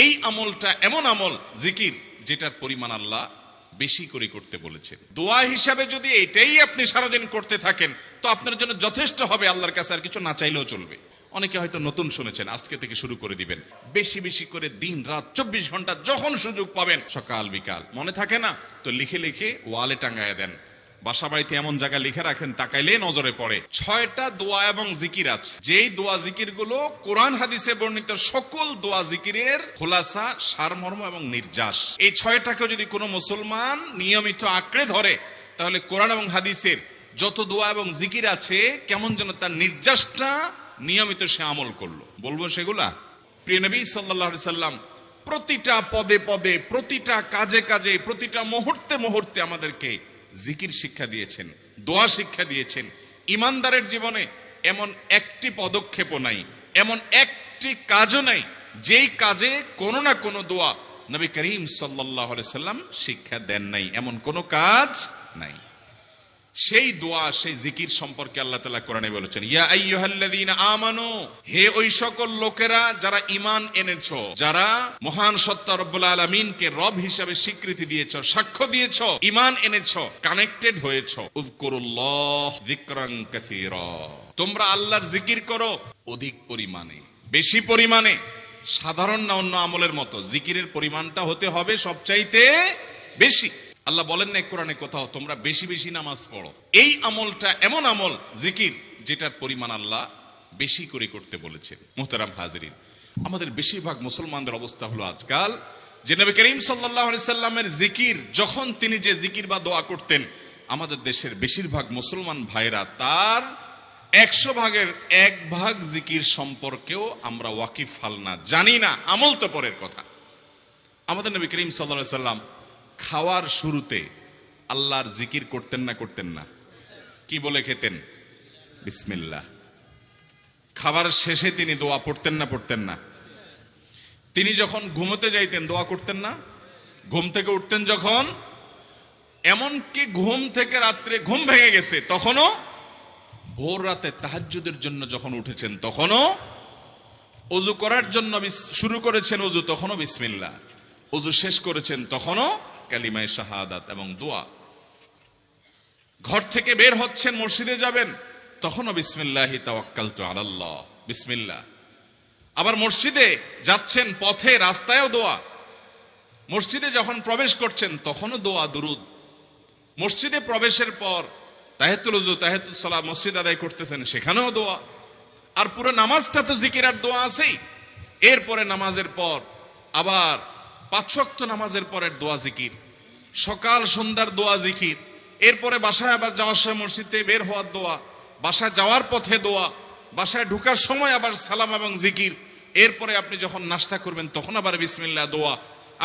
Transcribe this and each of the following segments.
এই আমলটা এমন আমল জিকির যেটার পরিমাণ আল্লাহ বেশি করে করতে বলেছেন। দোয়া হিসাবে যদি এটাই আপনি সারাদিন করতে থাকেন তো আপনার জন্য যথেষ্ট হবে, আল্লাহর কাছে আর কিছু না চাইলেও চলবে। অনেকে হয়তো নতুন শুনেছেন, আজকে থেকে শুরু করে দিবেন, বেশি বেশি করে দিন রাত 24 ঘন্টা যখন সুযোগ পাবেন সকাল বিকাল, মনে থাকে না তো লিখে লিখে ওয়ালে টাঙ্গায় দেন, বাসা বাড়িতে এমন জায়গা লিখে রাখেন তাকাইলে নজরে পড়ে। 6টা দোয়া এবং জিকির আছে, যেই দোয়া জিকির গুলো কোরআন হাদিসে বর্ণিত সকল দোয়া জিকিরের খোলাসা, সারমর্ম এবং নির্যাস। এই 6টাকে যদি কোনো মুসলমান নিয়মিত আঁকড়ে ধরে তাহলে কোরআন এবং হাদিসের যত দোয়া এবং জিকির আছে কেমন যেন তার নির্যাসটা নিয়মিত সে আমল করলো। বলবো সেগুলা। প্রিয় নবী সাল্লাল্লাহু আলাইহি সাল্লাম প্রতিটা পদে পদে, প্রতিটা কাজে কাজে, প্রতিটা মুহূর্তে মুহূর্তে আমাদেরকে জিকির শিক্ষা দিয়েছেন, দোয়া শিক্ষা দিয়েছেন। ইমানদারের জীবনে এমন একটি পদক্ষেপও নাই, এমন একটি কাজও নাই যেই কাজে কোনো না কোনো দোয়া নবী করিম সাল্লাল্লাহু আলাইহি সাল্লাম শিক্ষা দেন নাই, এমন কোনো কাজ নাই। সেই দোয়া, সেই জিকির সম্পর্কে আল্লাহ তাআলা কোরআনে বলেছেন, ইয়া আইয়ুহাল্লাযীনা আমানু, হে ওই সকল লোকেরা যারা ঈমান এনেছো, যারা মহান সত্তা রব্বুল আলামিনকে রব হিসেবে স্বীকৃতি দিয়েছো, সাক্ষ্য দিয়েছো, ঈমান এনেছো, কানেক্টেড হয়েছো, উযকুরুল্লাহ যিকরান কাসীরা, তোমরা আল্লাহর জিকির করো অধিক পরিমাণে, বেশি পরিমাণে। সাধারণ না অন্য আমলের মতো জিকিরের পরিমাণটা হতে হবে সবচাইতে বেশি। আল্লাহ বলেন না কোরআনে কোথাও তোমরা বেশি বেশি নামাজ পড়ো। এই আমলটা এমন আমল জিকির যেটার পরিমাণ আল্লাহ বেশি করে করতে বলেছেন। মুহতারাম হাজিরিন, আমাদের বেশিরভাগ মুসলমানদের অবস্থা হলো আজকাল যে নবী করিম সাল্লাল্লাহু আলাইহি সাল্লামের জিকির, যখন তিনি যে জিকির বা দোয়া করতেন, আমাদের দেশের বেশিরভাগ মুসলমান ভাইরা তার 100 ভাগের 1 ভাগ জিকির সম্পর্কেও আমরা ওয়াকিফ হাল না, জানি না, আমল তো পরের কথা। আমাদের নবী করিম সাল্লাল্লাহু আলাইহি সাল্লাম খাওয়ার শুরুতে আল্লাহর জিকির করতেন না করতেন না? কি বলে খেতেন? বিসমিল্লাহ। খাবার শেষে তিনি দোয়া পড়তেন না পড়তেন না? তিনি যখন ঘুমোতে যাইতেন দোয়া করতেন না? ঘুম থেকে উঠতেন যখন, এমনকি ঘুম থেকে রাত্রে ঘুম ভেঙে গেছে তখনও, ভোর রাতে তাহাজ্জুদের জন্য যখন উঠেছেন তখনও, ওযু করার জন্য শুরু করেছেন ওযু তখনও বিসমিল্লাহ, ওযু শেষ করেছেন তখনও কালিমায়ে শাহাদাত এবং দোয়া। ঘর থেকে বের হচ্ছেন, মসজিদে যাবেন তখনও বিসমিল্লাহি তাওয়াক্কালতু আলাল্লাহ, বিসমিল্লাহ। আবার মসজিদে যাচ্ছেন, পথে রাস্তায়ও দোয়া। মসজিদে যখন প্রবেশ করছেন তখনও দোয়া, দুরুদ। মসজিদে প্রবেশের পর তাহিয়াতুল ওযু, তাহিয়াতুস সালাত মসজিদ আদায় করতেছেন, সেখানেও দোয়া। আর পুরো নামাজটা তো জিকির আর দোয়া আছেই। এরপরে নামাজের পর আবার 5 ওয়াক্ত নামাজের পরের দোয়া জিকির, সকাল সন্ধ্যার দোয়া জিকির। এরপরে বাসায় আবার যাওয়ার সময় মসজিদ থেকে বের হওয়ার দোয়া, বাসায় যাওয়ার পথে দোয়া, বাসায় ঢোকার সময় আবার সালাম এবং জিকির। এরপরে আপনি যখন নাস্তা করবেন তখন আবার বিসমিল্লাহ দোয়া,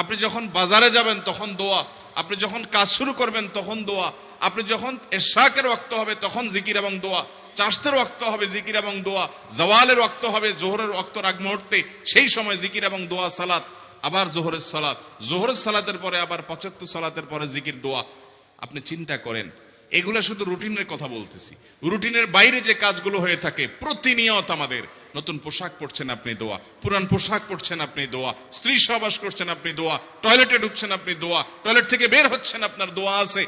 আপনি যখন বাজারে যাবেন তখন দোয়া, আপনি যখন কাজ শুরু করবেন তখন দোয়া, আপনি যখন ইশরাকের ওয়াক্ত হবে তখন জিকির এবং দোয়া, চারটের ওয়াক্ত হবে জিকির এবং দোয়া, জাওয়ালের ওয়াক্ত হবে জোহরের ওয়াক্তের আগ মুহূর্তে, সেই সময় জিকির এবং দোয়া, সালাত। আবার জোহরের সালাত, জোহরের সালাতের পরে আবার 75 সালাতের পরে জিকির, দোয়া। আপনি চিন্তা করেন, এগুলা শুধু রুটিনের কথা বলতেছি। রুটিনের বাইরে যে কাজগুলো হয়ে থাকে প্রতিনিয়ত আমাদের, নতুন পোশাক পরছেন আপনি দোয়া, পুরান পোশাক পরছেন আপনি দোয়া, স্ত্রী সহবাস করছেন আপনি দোয়া, টয়লেটে ঢুকছেন আপনি দোয়া, টয়লেট থেকে বের হচ্ছেন আপনার দোয়া আছে,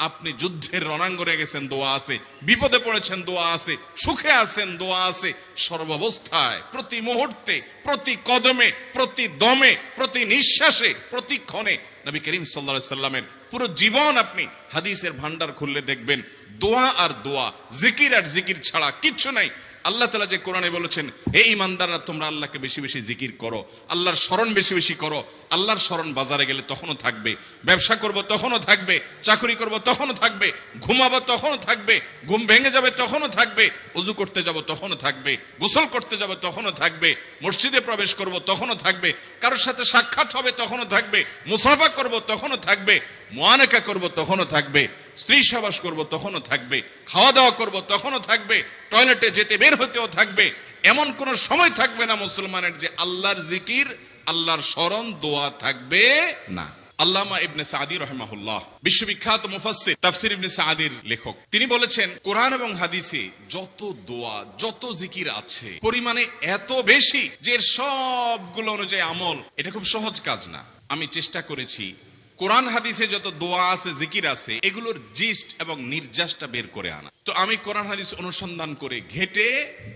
আপনি যুদ্ধের রণাঙ্গনে গেছেন দোয়া আছে, বিপদে পড়েছেন দোয়া আছে, সুখে আছেন দোয়া আছে। সর্বাবস্থায়, প্রতি মুহূর্তে, প্রতি কদমে, প্রতি দমে, প্রতি নিঃশ্বাসে, প্রতি ক্ষণে নবী করিম সাল্লাল্লাহু আলাইহি সাল্লামের পুরো জীবন আপনি হাদিসের ভান্ডার খুললে দেখবেন দোয়া আর দোয়া, জিকির আর জিকির ছাড়া কিচ্ছু নাই। আল্লাহ তাআলা যে কোরআনে বলেছেন, হে ঈমানদাররা তোমরা আল্লাহকে বেশি বেশি জিকির করো, আল্লাহর স্মরণ বেশি বেশি করো। আল্লাহর স্মরণ বাজারে গেলে তখনও থাকবে, ব্যবসা করব তখনও থাকবে, চাকরি করব তখনও থাকবে, ঘুমাবো তখনও থাকবে, ঘুম ভেঙে যাবে তখনও থাকবে, ওযু করতে যাব তখনও থাকবে, গোসল করতে যাব তখনও থাকবে, মসজিদে প্রবেশ করব তখনও থাকবে, কারোর সাথে সাক্ষাৎ হবে তখনও থাকবে, মুসাফা করব তখনও থাকবে, মুআনাকা করব তখনও থাকবে, স্ত্রী সহবাস করব তখনও থাকবে, খাওয়া দাওয়া করব তখনও থাকবে, টয়লেটে যেতে বের হতেও থাকবে। এমন কোন সময় থাকবে না মুসলমানের যে আল্লাহর জিকির, আল্লাহর স্মরণ, দোয়া থাকবে না। আল্লামা ইবনে সাদি রাহিমাহুল্লাহ বিশ্ববিখ্যাত মুফাসসির তাফসীর ইবনে সাদির লেখক, তিনি বলেছেন কোরআন এবং হাদিসে যত দোয়া যত জিকির আছে পরিমাণে এত বেশি যে এর সবগুলো অনুযায়ী আমল, এটা খুব সহজ কাজ না। আমি চেষ্টা করেছি কোরআন হাদিসে যত দোয়া আছে জিকির আছে এগুলোর জিস্ট এবং নির্যাসটা বের করে আনা। তো আমি কোরআন হাদিস অনুসন্ধান করে ঘেটে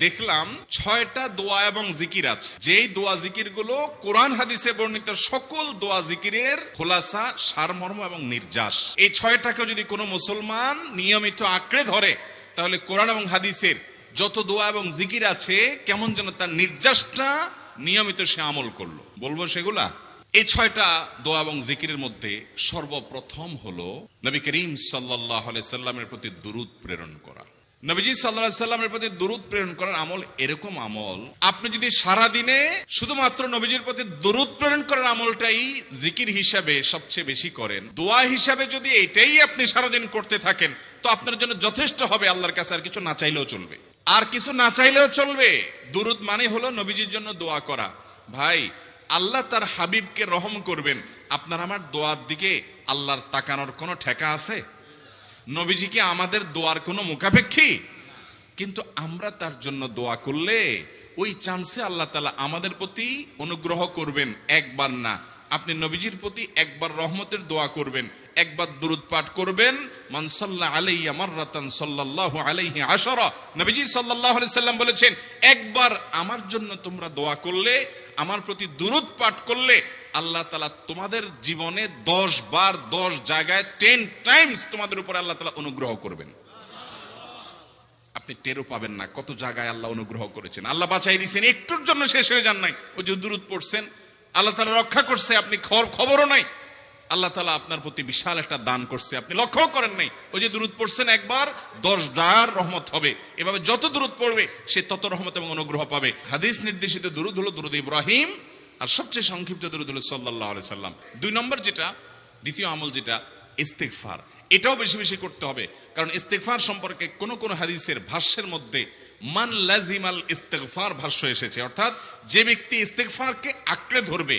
দেখলাম 6টা দোয়া এবং জিকির আছে, যেই দোয়া জিকির গুলো কোরআন হাদিসে বর্ণিত সকল দোয়া জিকিরের খোলাসা, সারমর্ম এবং নির্যাস। এই 6টাকে যদি কোনো মুসলমান নিয়মিত আঁকড়ে ধরে তাহলে কোরআন এবং হাদিসের যত দোয়া এবং জিকির আছে কেমন যেন তার নির্যাসটা নিয়মিত সে আমল করলো। বলবো সেগুলা। এই 6টা দোয়া এবং জিকিরের মধ্যে সর্বপ্রথম হলো নবী করিম সাল্লাল্লাহু আলাইহি সাল্লামের প্রতি দুরূদ প্রেরণ করা। নবীজি সাল্লাল্লাহু আলাইহি সাল্লামের প্রতি দুরূদ প্রেরণ করার আমল এরকম আমল, আপনি যদি সারা দিনে শুধুমাত্র নবীজির প্রতি দুরূদ প্রেরণ করার আমলটাই জিকির হিসাবে সবচেয়ে বেশি করেন, দোয়া হিসাবে যদি এটাই আপনি সারা দিন করতে থাকেন তো আপনার জন্য যথেষ্ট হবে। আল্লাহর কাছে আর কিছু না চাইলেও চলবে, আর কিছু না চাইলেও চলবে। দুরূদ মানে হলো নবীজির জন্য দোয়া করা। ভাই, আল্লাহ তার হাবিবকে রহম করবেন, আপনার আমার দোয়ার দিকে আল্লাহর তাকানোর কোনো ঠেকা আছে? নবীজি কি আমাদের দোয়ার কোনো মুখাপেক্ষী? কিন্তু আমরা তার জন্য দোয়া করলে ওই চান্সে আল্লাহ তাআলা আমাদের প্রতি অনুগ্রহ করবেন। একবার না, আপনি নবীজির প্রতি একবার রহমতের দোয়া করবেন, একবার দুরূদ পাঠ করবেন। মান সাল্লা আলাইয়া মাররাতান সাল্লাল্লাহু আলাইহি আশারা, নবীজি সাল্লাল্লাহু আলাইহি সাল্লাম বলেছেন একবার আমার জন্য তোমরা দোয়া করলে, আমার প্রতি দুরূদ পাঠ করলে আল্লাহ তাআলা তোমাদের জীবনে 10 বার 10 জায়গায় 10 টাইমস তোমাদের উপর আল্লাহ তাআলা অনুগ্রহ করবেন। আপনি টেরও পাবেন না কত জায়গায় আল্লাহ অনুগ্রহ করেছেন। আল্লাহ বাঁচাই দিয়েছেন, একটুর জন্য শেষ হয়ে যান নাই। ওই যে দুরূদ পড়ছেন, আল্লাহ তাআলা রক্ষা করছে, আপনি খবরও নাই। আল্লাহ তাআলা আপনার প্রতি বিশাল একটা দান করছে, আপনি লক্ষ্য করেন নাই। ওই যে দুরূদ পড়ছেন একবার 10 বার রহমত হবে। এভাবে যত দুরূদ পড়বে সে তত রহমত এবং অনুগ্রহ পাবে। হাদিস নির্দেশিত দুরূদ হলো দুরূদ ইব্রাহিম, আর সবচেয়ে সংক্ষিপ্ত দুরূদ হলো সাল্লাল্লাহু আলাইহি সাল্লাম। 2 নম্বর যেটা, দ্বিতীয় আমল যেটা, ইস্তিগফার। এটাও বেশি বেশি করতে হবে, কারণ ইস্তিগফার সম্পর্কে কোন কোন হাদিসের ভাষ্যের মধ্যে মান লাজিমাল ইস্তিগফার ভাষ্য এসেছে, অর্থাৎ যে ব্যক্তি ইস্তিগফারকে আঁকড়ে ধরবে,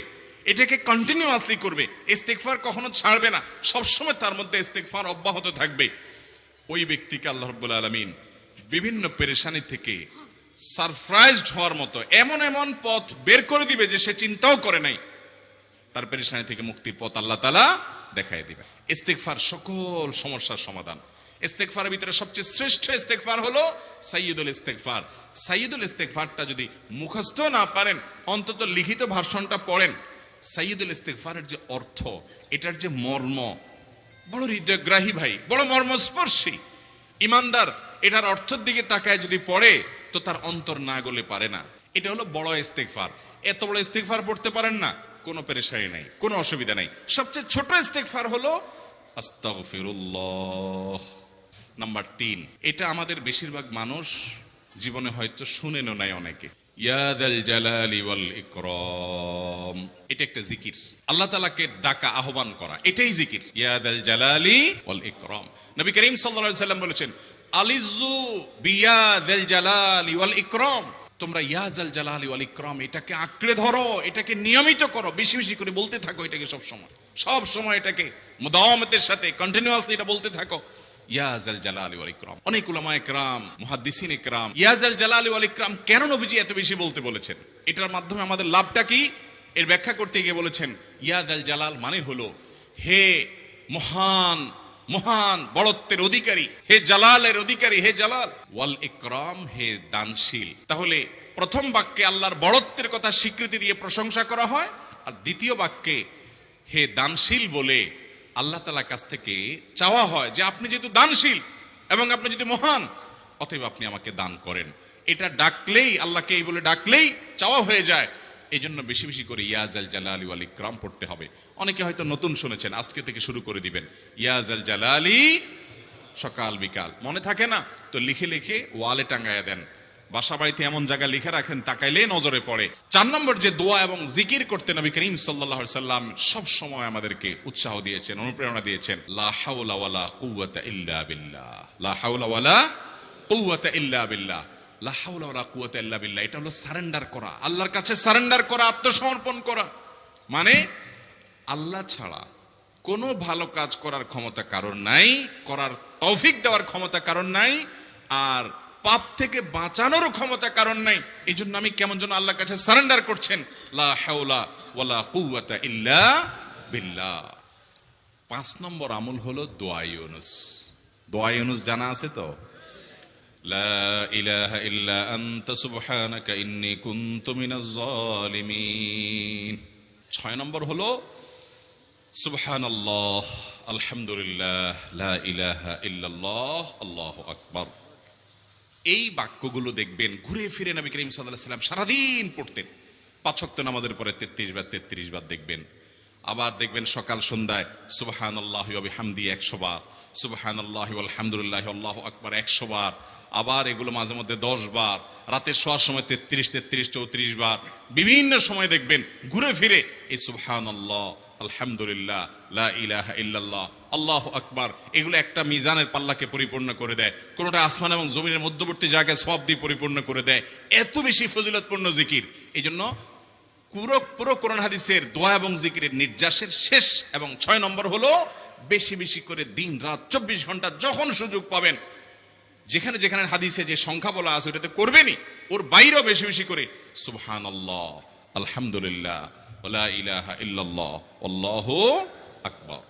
এটাকে কন্টিনিউয়াসলি করবে, ইস্তিগফার কখনো ছাড়বে না, সবসময় তার মধ্যে ইস্তিগফার অব্যাহত থাকবে, ওই ব্যক্তিকে আল্লাহ রাব্বুল আলামিন বিভিন্ন পেরেশানি থেকে সারপ্রাইজড হওয়ার মতো এমন এমন পথ বের করে দিবে যে সে চিন্তাও করে নাই। তার পেরেশানি থেকে মুক্তির পথ আল্লাহ তাআলা দেখায় দিবে। ইস্তিগফার সকল সমস্যার সমাধান। ইস্তিগফারের ভিতরে সবচেয়ে শ্রেষ্ঠ ইস্তিগফার হলো সাইয়্যিদুল ইস্তিগফার। সাইয়্যিদুল ইস্তিগফারটা যদি মুখস্থ না পারেন, অন্তত লিখিত ভার্সনটা পড়েন। সাইয়্যিদুল ইস্তিগফারের যে অর্থ, এটার যে মর্ম বড় হৃদয়গ্রাহী ভাই, বড় মর্মস্পর্শী। ইমানদার এটার অর্থের দিকে তাকায় যদি পড়ে তো তার অন্তর না গলে পারে না। এটা হলো বড় ইস্তিগফার। এত বড় ইস্তিগফার পড়তে পারেন না, কোনো পেরেশানি নাই, কোনো অসুবিধা নাই। সবচেয়ে ছোট ইস্তিগফার হলো আস্তাগফিরুল্লাহ। নাম্বার 3, এটা আমাদের বেশিরভাগ মানুষ জীবনে হয়তো শুনেনও নাই অনেকে। ইয়া যাল জালালি ওয়াল ইকরাম, এটা একটা জিকির। আল্লাহ তাআলাকে ডাকা, আহ্বান করা, এটাই জিকির। ইয়া যাল জালালি ওয়াল ইকরাম। নবী করিম সাল্লাল্লাহু আলাইহি সাল্লাম বলেছেন আলিজু বিয়া যাল জালালি ওয়াল ইকরাম, তোমরা ইয়া যাল জালালি ওয়াল ইকরাম এটাকে আঁকড়ে ধরো, এটাকে নিয়মিত করো, বেশি বেশি করে বলতে থাকো এটাকে সব সময় এটাকে মুদাওয়ামাতের সাথে কন্টিনিউয়াসলি এটা বলতে থাকো, ইয়া যাল জালালি ওয়াল ইকরাম। অনেক উলামায়ে কেরাম, মুহাদ্দিসিনে কেরাম ইয়া যাল জালালি ওয়াল ইকরাম কেন নবীজি এত বেশি বলতে বলেছেন, এটার মাধ্যমে আমাদের লাভটা কি, এর ব্যাখ্যা করতে গিয়ে বলেছেন ইয়া যাল জালাল মানে হলো হে মহান মহান বড়ত্বের অধিকারী, হে জালালের অধিকারী, হে জালাল, ওয়াল ইকরাম হে দানশীল। তাহলে প্রথম বাক্যে আল্লাহর বড়ত্বের কথা স্বীকৃতি দিয়ে প্রশংসা করা হয়, আর দ্বিতীয় বাক্যে হে দানশীল বলে আল্লাহ তাআলার কাছ থেকে চাওয়া হয় যে আপনি যেহেতু দানশীল এবং আপনি যদি মহান, অতএব আপনি আমাকে দান করেন। এটা ডাকলেই, আল্লাহকে এই বলে ডাকলেই চাওয়া হয়ে যায়। এই জন্য বেশি বেশি করে ইয়া যাল জালালি ওয়াল ইকরাম পড়তে হবে। অনেকে হয়তো নতুন শুনেছেন, আজকে থেকে শুরু করে দিবেন ইয়া যাল জালালি, সকাল বিকাল মনে থাকে না তো লিখে লিখে ওয়ালে টাঙ্গায়া দেন, বাসা বাড়িতে এমন জায়গা লিখে রাখেন তাকাইলে নজরে পড়ে। 4 নম্বর যে দোয়া এবং জিকির করতে নবী করিম সাল্লাল্লাহু আলাইহি সাল্লাম সব সময় আমাদেরকে উৎসাহ দিয়েছেন, অনুপ্রেরণা দিয়েছেন। লা হাওলা ওয়ালা কুওয়াতা ইল্লা বিল্লাহ, লা হাওলা ওয়ালা কুওয়াতা ইল্লা বিল্লাহ, লা হাওলা ওয়ালা কুওয়াতা ইল্লা বিল্লাহ। এটা হলো সারেন্ডার করা, আল্লাহর কাছে সারেন্ডার করা, আত্মসমর্পণ করা। মানে আল্লাহ ছাড়া কোনো ভালো কাজ করার ক্ষমতা কারণ নাই, করার তৌফিক দেওয়ার ক্ষমতা কারণ নাই, আর পাপ থেকে বাঁচানোরও ক্ষমতা কারণ নাই। এই জন্য আমি কেমন যেন আল্লাহর কাছে সারেন্ডার করছেন, লা হাওলা ওয়ালা কুওয়াতা ইল্লা বিল্লাহ। 5 নম্বর আমল হলো দোয়া ইউনুস। দোয়া ইউনুস জানা আছে তো? লা ইলাহা ইল্লা আনতা সুবহানাকা ইন্নী কুনতু মিনাজ জালিমিন। 6 নম্বর হলো সুবহানাল্লাহ, আলহামদুলিল্লাহ, লা ইলাহা ইল্লাল্লাহ, আল্লাহু আকবার। এই বাক্যগুলো দেখবেন ঘুরে ফিরে নবী করিম সাল্লাল্লাহু আলাইহি ওয়াসাল্লাম সারাদিন পড়তেন। 5 ওয়াক্ত নামাজের পরে 33 বার দেখবেন। আবার দেখবেন সকাল সন্ধ্যায় সুবহানাল্লাহি ওয়া বিহামদি 100 বার, সুবহানাল্লাহি ওয়াল হামদুলিল্লাহি আল্লাহু আকবার 100 বার। আবার এগুলো মাঝে মধ্যে 10 বার, রাতের শোয়ার সময় 33, 34 বার। বিভিন্ন সময় দেখবেন ঘুরে ফিরে এই সুবহানাল্লাহ, আলহামদুলিল্লাহ, লা ইলাহা ইল্লাল্লাহ, আল্লাহু আকবার, এগুলো একটা মিজানের পাল্লাকে পরিপূর্ণ করে দেয়। কোনটা আসমান এবং জমিনের মধ্যবর্তী জায়গায় সওয়াব দিয়ে পরিপূর্ণ করে দেয়। এত বেশি ফজিলতপূর্ণ জিকির। এই জন্য পুরো কোরআন হাদিসের দোয়া এবং জিকিরের নির্যাসের শেষ এবং 6 নম্বর হলো বেশি বেশি করে দিন রাত 24 ঘন্টা যখন সুযোগ পাবেন, যেখানে যেখানে হাদিসে যে সংখ্যা বলা আছে ওটাতে করবেনই, ওর বাইরেও বেশি বেশি করে সুবহানাল্লাহ, আলহামদুলিল্লাহ, লা ইলাহা ইল্লাল্লাহ, আল্লাহু আকবার।